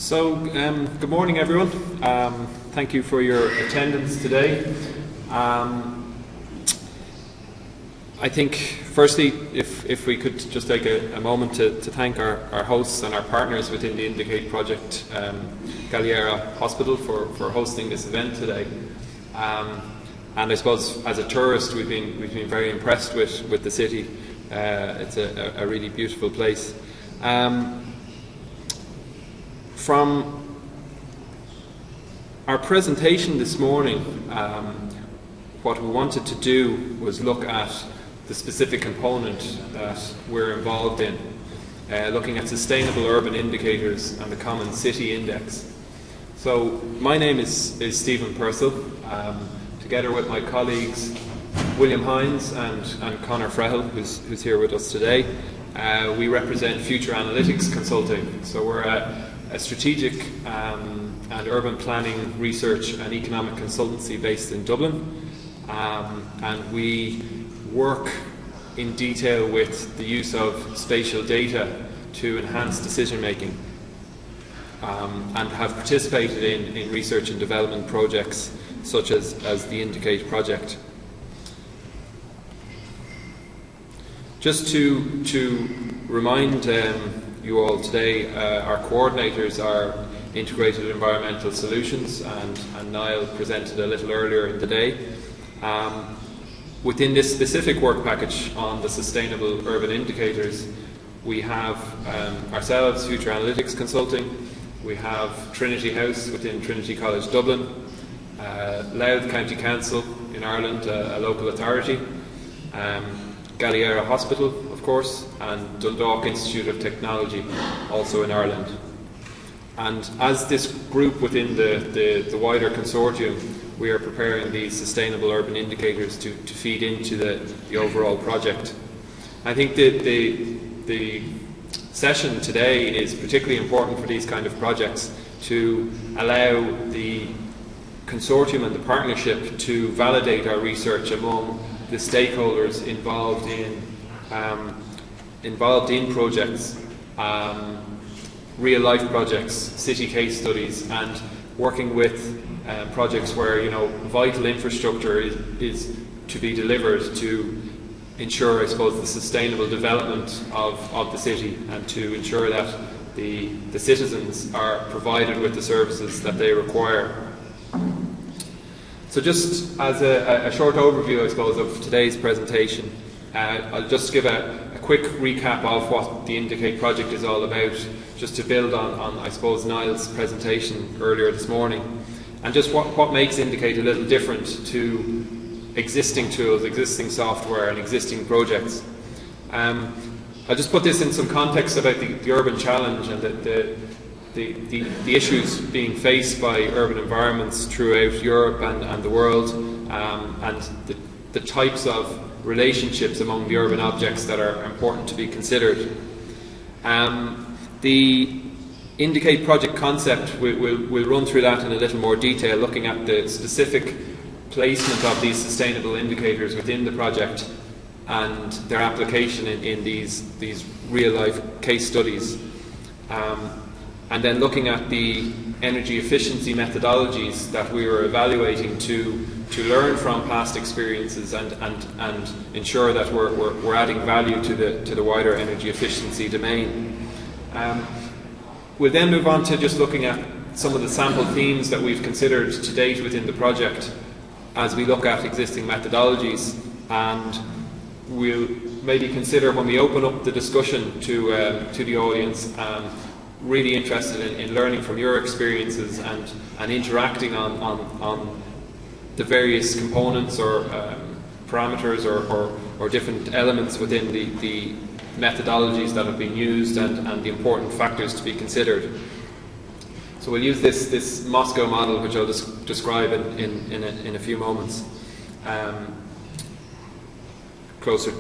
Good morning, everyone. Thank you for your attendance today. I think, firstly, if we could just take a moment to thank our hosts and our partners within the Indicate project, Galliera Hospital, for hosting this event today. And I suppose, as a tourist, we've been very impressed with the city. It's a really beautiful place. From our presentation this morning, what we wanted to do was look at the specific component that we're involved in, looking at sustainable urban indicators and the Common City Index. So my name is Stephen Purcell. Together with my colleagues William Hines and Conor Frehel, who's here with us today, we represent Future Analytics Consulting. So we're a strategic and urban planning, research and economic consultancy based in Dublin, and we work in detail with the use of spatial data to enhance decision making, and have participated in research and development projects such as the Indicate project. Just to remind you all today, our coordinators are Integrated Environmental Solutions, and Niall presented a little earlier in the day. Within this specific work package on the sustainable urban indicators, we have ourselves, Future Analytics Consulting, we have Trinity House within Trinity College Dublin, Louth County Council in Ireland, a local authority, Galliera Hospital, of course, and Dundalk Institute of Technology, also in Ireland. And as this group within the wider consortium, we are preparing these sustainable urban indicators to feed into the overall project. I think the session today is particularly important for these kind of projects to allow the consortium and the partnership to validate our research among the stakeholders involved in projects, real-life projects, city case studies, and working with projects where vital infrastructure is to be delivered to ensure, I suppose, the sustainable development of the city, and to ensure that the citizens are provided with the services that they require. So just as a short overview, I suppose, of today's presentation, I'll just give a quick recap of what the Indicate project is all about, just to build on I suppose, Niall's presentation earlier this morning, and just what makes Indicate a little different to existing tools, existing software and existing projects. I'll just put this in some context about the urban challenge and the issues being faced by urban environments throughout Europe and the world, and the types of relationships among the urban objects that are important to be considered. The Indicate project concept, we'll run through that in a little more detail, looking at the specific placement of these sustainable indicators within the project and their application in these real-life case studies. And then looking at the energy efficiency methodologies that we were evaluating to learn from past experiences and ensure that we're adding value to the wider energy efficiency domain. We'll then move on to just looking at some of the sample themes that we've considered to date within the project as we look at existing methodologies, and we'll maybe consider, when we open up the discussion to the audience, really interested in learning from your experiences and interacting on the various components or parameters or different elements within the methodologies that have been used and the important factors to be considered. So we'll use this Moscow model, which I'll describe in a few moments, closer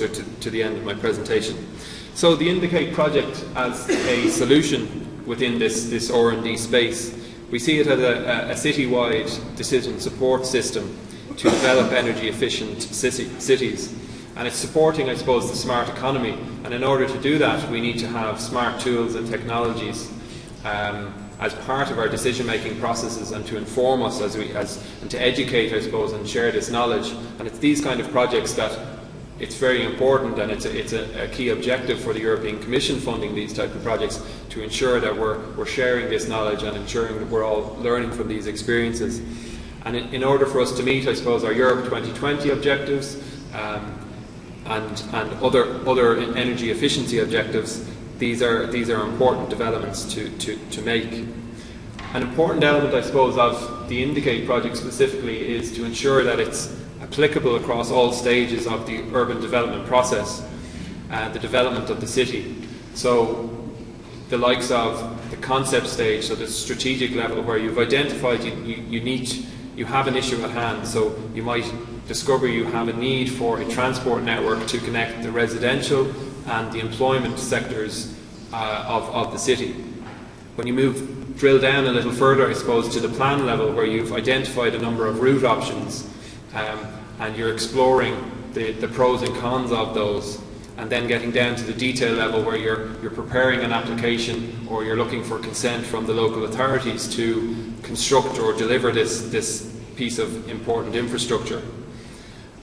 to the end of my presentation. So the Indicate project as a solution within this R&D space, we see it as a city-wide decision support system to develop energy efficient cities. And it's supporting, I suppose, the smart economy. And in order to do that, we need to have smart tools and technologies as part of our decision-making processes and to inform us and to educate, I suppose, and share this knowledge. And it's these kind of projects that it's very important, and it's a key objective for the European Commission funding these type of projects, to ensure that we're sharing this knowledge and ensuring that we're all learning from these experiences. And in order for us to meet, I suppose, our Europe 2020 objectives and other energy efficiency objectives, these are important developments to make. An important element, I suppose, of the Indicate project specifically is to ensure that it's applicable across all stages of the urban development process, the development of the city. So the likes of the concept stage, so the strategic level, where you've identified you have an issue at hand. So you might discover you have a need for a transport network to connect the residential and the employment sectors of the city. When you drill down a little further, I suppose, to the plan level, where you've identified a number of route options, and you're exploring the pros and cons of those, and then getting down to the detail level, where you're preparing an application, or you're looking for consent from the local authorities to construct or deliver this piece of important infrastructure.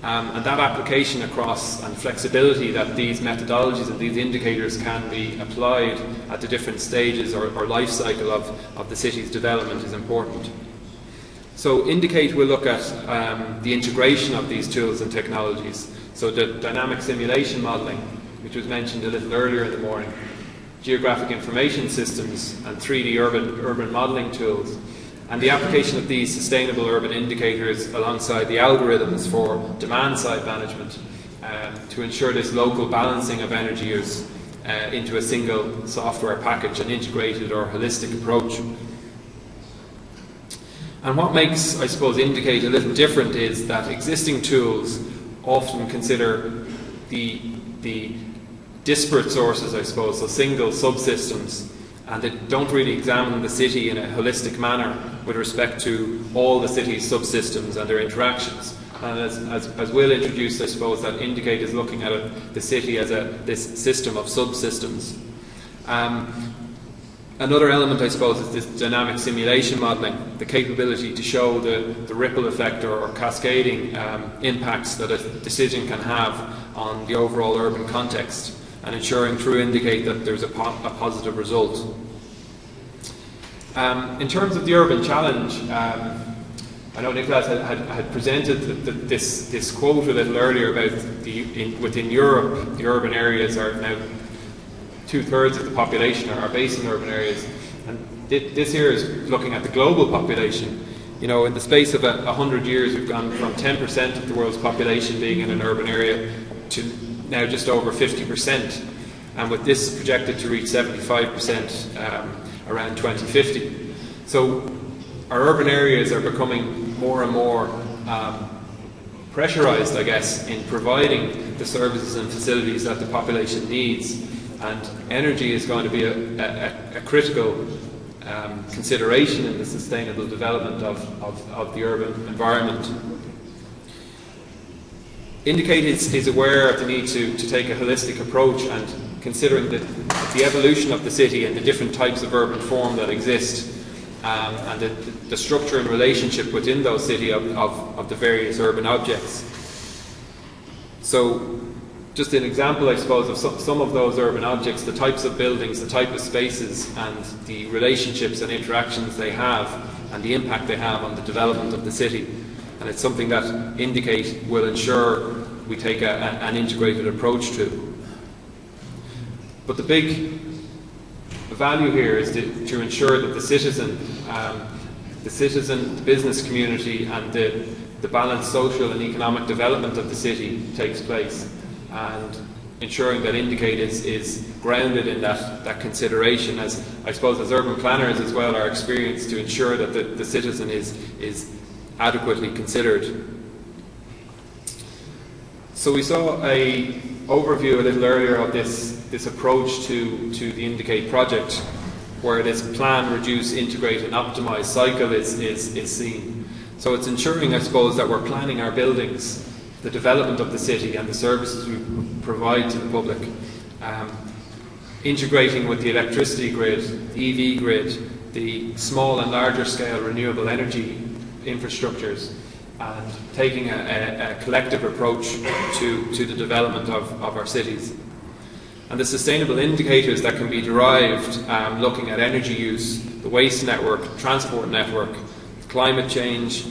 And that application across, and flexibility that these methodologies and these indicators can be applied at the different stages or life cycle of the city's development is important. So Indicate will look at the integration of these tools and technologies. So the dynamic simulation modelling, which was mentioned a little earlier in the morning, geographic information systems and 3D urban modelling tools, and the application of these sustainable urban indicators alongside the algorithms for demand-side management to ensure this local balancing of energy use into a single software package, an integrated or holistic approach. And what makes, I suppose, Indicate a little different is that existing tools often consider the disparate sources, I suppose, so single subsystems, and they don't really examine the city in a holistic manner with respect to all the city's subsystems and their interactions. And as Will introduced, I suppose, that Indicate is looking at the city as this system of subsystems. Another element, I suppose, is this dynamic simulation modelling, the capability to show the ripple effect or cascading impacts that a decision can have on the overall urban context, and ensuring through Indicate that there's a positive result. In terms of the urban challenge, I know Nicholas had presented this quote a little earlier about within Europe, the urban areas are now 2/3 of the population are based in urban areas, and this here is looking at the global population. You know, in the space of 100 years, we've gone from 10% of the world's population being in an urban area to now just over 50%, and with this projected to reach 75% around 2050. So our urban areas are becoming more and more pressurised, I guess, in providing the services and facilities that the population needs, and energy is going to be a critical consideration in the sustainable development of the urban environment. Indicate is aware of the need to take a holistic approach, and considering the evolution of the city and the different types of urban form that exist, and the structure and relationship within those cities of the various urban objects. So just an example, I suppose, of some of those urban objects, the types of buildings, the type of spaces, and the relationships and interactions they have, and the impact they have on the development of the city. And it's something that Indicate will ensure we take an integrated approach to. But the big value here is to ensure that the citizen, the business community, and the balanced social and economic development of the city takes place, and ensuring that Indicate is grounded in that consideration, as I suppose as urban planners as well, our experience to ensure that the citizen is adequately considered. So we saw an overview a little earlier of this approach to the Indicate project, where this plan, reduce, integrate and optimise cycle is seen. So it's ensuring, I suppose, that we're planning our buildings, the development of the city and the services we provide to the public integrating with the electricity grid, the EV grid, the small and larger scale renewable energy infrastructures, and taking a collective approach to the development of our cities. And the sustainable indicators that can be derived looking at energy use, the waste network, transport network, climate change,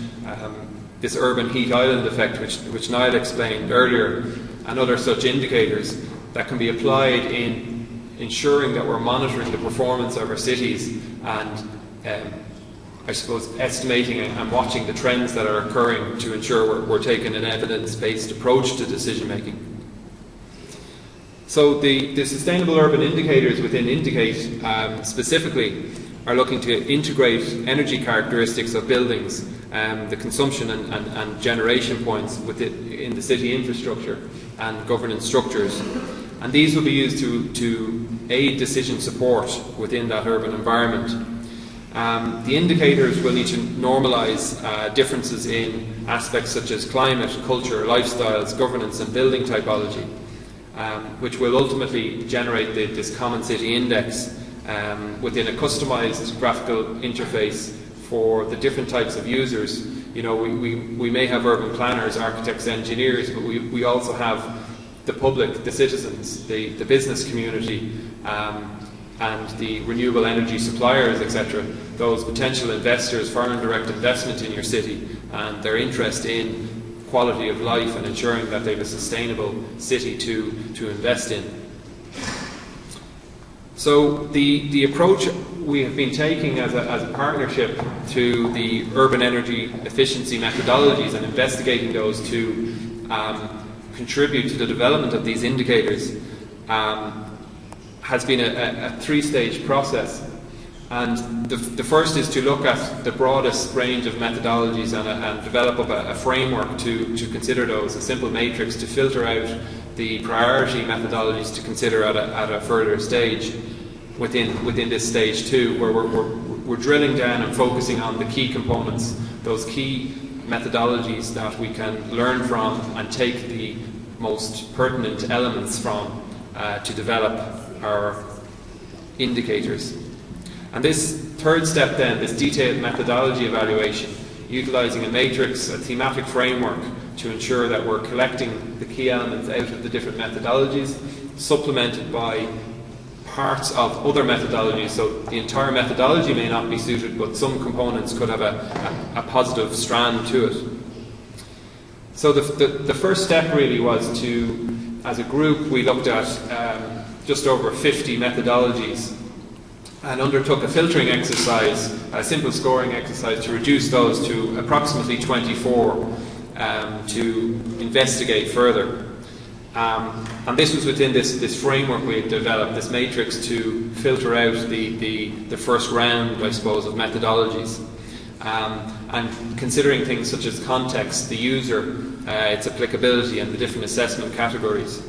this urban heat island effect which Niall explained earlier, and other such indicators that can be applied in ensuring that we're monitoring the performance of our cities and I suppose estimating and watching the trends that are occurring to ensure we're taking an evidence-based approach to decision making. So the sustainable urban indicators within Indicate specifically are looking to integrate energy characteristics of buildings, the consumption and generation points in the city infrastructure and governance structures. And these will be used to aid decision support within that urban environment. The indicators will need to normalise differences in aspects such as climate, culture, lifestyles, governance and building typology, which will ultimately generate this common city index within a customised graphical interface for the different types of users. You know, we may have urban planners, architects, engineers, but we also have the public, the citizens, the business community, and the renewable energy suppliers, etc. Those potential investors, foreign direct investment in your city, and their interest in quality of life and ensuring that they have a sustainable city to invest in. So the approach we have been taking as a partnership to the urban energy efficiency methodologies and investigating those to contribute to the development of these indicators has been a three-stage process. And the first is to look at the broadest range of methodologies and develop up a framework to consider those, a simple matrix to filter out the priority methodologies to consider at a further stage within this stage two, where we're drilling down and focusing on the key components, those key methodologies that we can learn from and take the most pertinent elements from to develop our indicators. And this third step then, this detailed methodology evaluation, utilising a matrix, a thematic framework to ensure that we're collecting the key elements out of the different methodologies, supplemented by parts of other methodologies. So the entire methodology may not be suited, but some components could have a positive strand to it. So the first step really was to, as a group, we looked at just over 50 methodologies and undertook a filtering exercise, a simple scoring exercise, to reduce those to approximately 24 to investigate further. And this was within this framework we had developed, this matrix, to filter out the first round, I suppose, of methodologies. And considering things such as context, the user, its applicability, and the different assessment categories.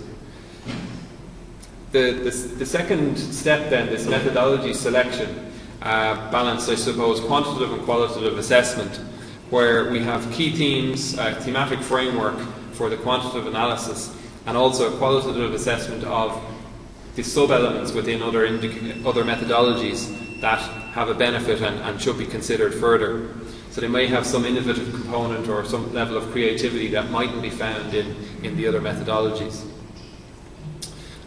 The second step then, this methodology selection, balanced, I suppose, quantitative and qualitative assessment, where we have key themes, a thematic framework for the quantitative analysis, and also a qualitative assessment of the sub-elements within other methodologies that have a benefit and should be considered further. So they may have some innovative component or some level of creativity that mightn't be found in the other methodologies.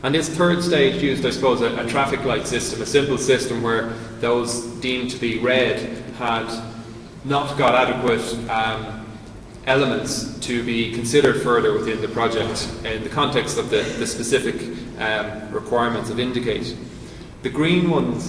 And this third stage used, I suppose, a traffic light system, a simple system where those deemed to be red had not got adequate elements to be considered further within the project in the context of the specific requirements of Indicate. The green ones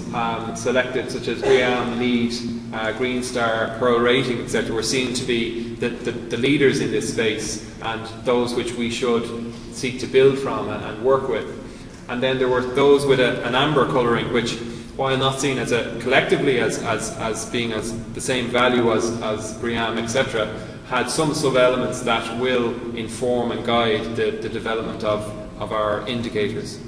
selected, such as BREEAM, LEED, Green Star, Pearl Rating, etc., were seen to be the leaders in this space and those which we should seek to build from and work with. And then there were those with an amber colouring, which, while not seen as collectively as being as the same value as BREEAM, etc., had some sub-elements that will inform and guide the development of our indicators.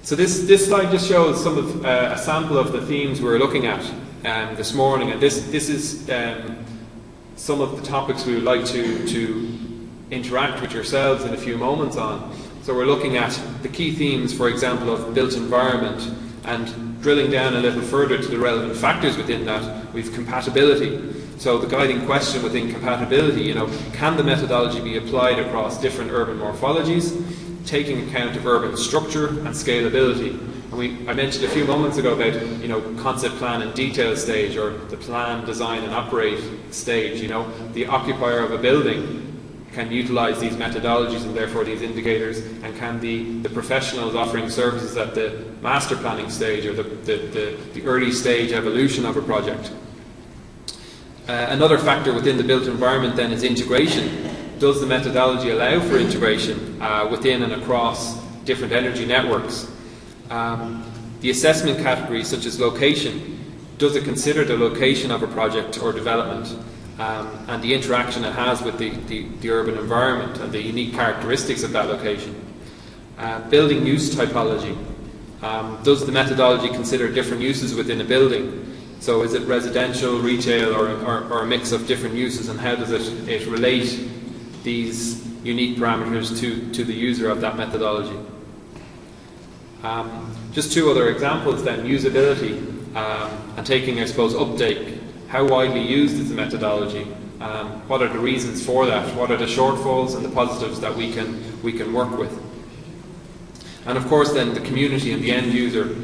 So this slide just shows some of a sample of the themes we're looking at this morning, and this is some of the topics we would like to interact with yourselves in a few moments on. So we're looking at the key themes, for example, of built environment, and drilling down a little further to the relevant factors within that, we've compatibility. So the guiding question within compatibility, can the methodology be applied across different urban morphologies, taking account of urban structure and scalability? And I mentioned a few moments ago about concept plan and detail stage, or the plan, design and operate stage. The occupier of a building can utilise these methodologies and therefore these indicators, and can the professionals offering services at the master planning stage, or the early stage evolution of a project. Another factor within the built environment then is integration. Does the methodology allow for integration within and across different energy networks? The assessment categories such as location, does it consider the location of a project or development and the interaction it has with the urban environment and the unique characteristics of that location? Building use typology, does the methodology consider different uses within a building? So is it residential, retail, or a mix of different uses, and how does it relate these unique parameters to the user of that methodology? Just two other examples then: usability and taking, I suppose, uptake. How widely used is the methodology? What are the reasons for that? What are the shortfalls and the positives that we can work with? And of course then the community and the end user.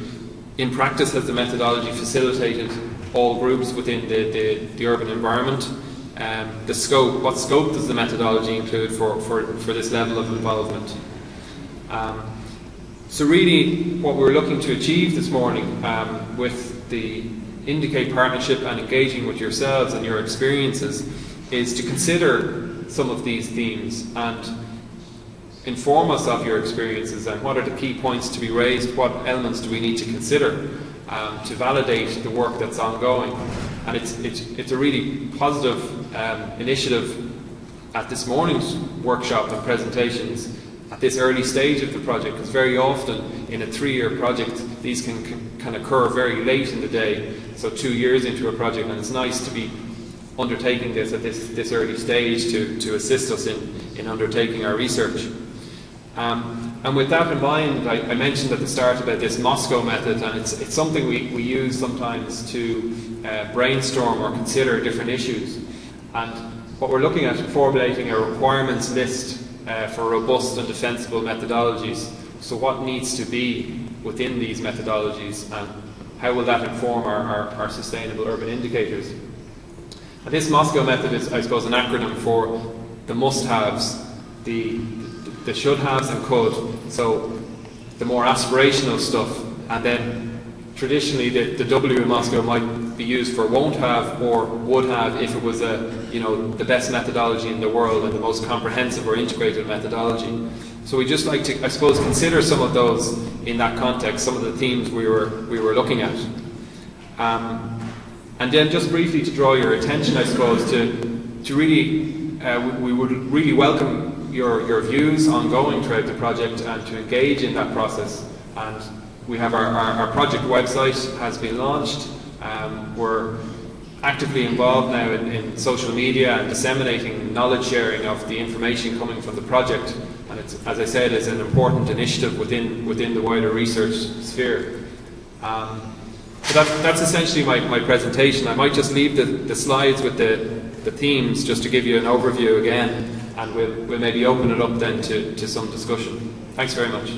In practice, has the methodology facilitated all groups within the urban environment? The scope, what scope does the methodology include for this level of involvement? So really what we're looking to achieve this morning with the Indicate partnership and engaging with yourselves and your experiences is to consider some of these themes and inform us of your experiences, and what are the key points to be raised, what elements do we need to consider to validate the work that's ongoing. And it's a really positive initiative at this morning's workshop and presentations at this early stage of the project, because very often in a 3-year project these can occur very late in the day, so 2 years into a project, and it's nice to be undertaking this at this early stage to assist us in undertaking our research. And with that in mind, I mentioned at the start about this Moscow method, and it's something we use sometimes to brainstorm or consider different issues. And what we're looking at is formulating a requirements list for robust and defensible methodologies. So what needs to be within these methodologies, and how will that inform our sustainable urban indicators? And this Moscow method is, I suppose, an acronym for the must-haves, the should-haves and could. So the more aspirational stuff, and then traditionally the W in Moscow might be used for won't have or would have if it was the best methodology in the world and the most comprehensive or integrated methodology. So we just like to, I suppose, consider some of those in that context, some of the themes we were looking at. And then just briefly to draw your attention, I suppose, to really, we would really welcome your views ongoing throughout the project and to engage in that process. And we have our project website has been launched. We're actively involved now in social media and disseminating knowledge sharing of the information coming from the project. And it's, as I said, is an important initiative within the wider research sphere. So that's essentially my presentation. I might just leave the slides with the themes just to give you an overview again, and we'll maybe open it up then to some discussion. Thanks very much.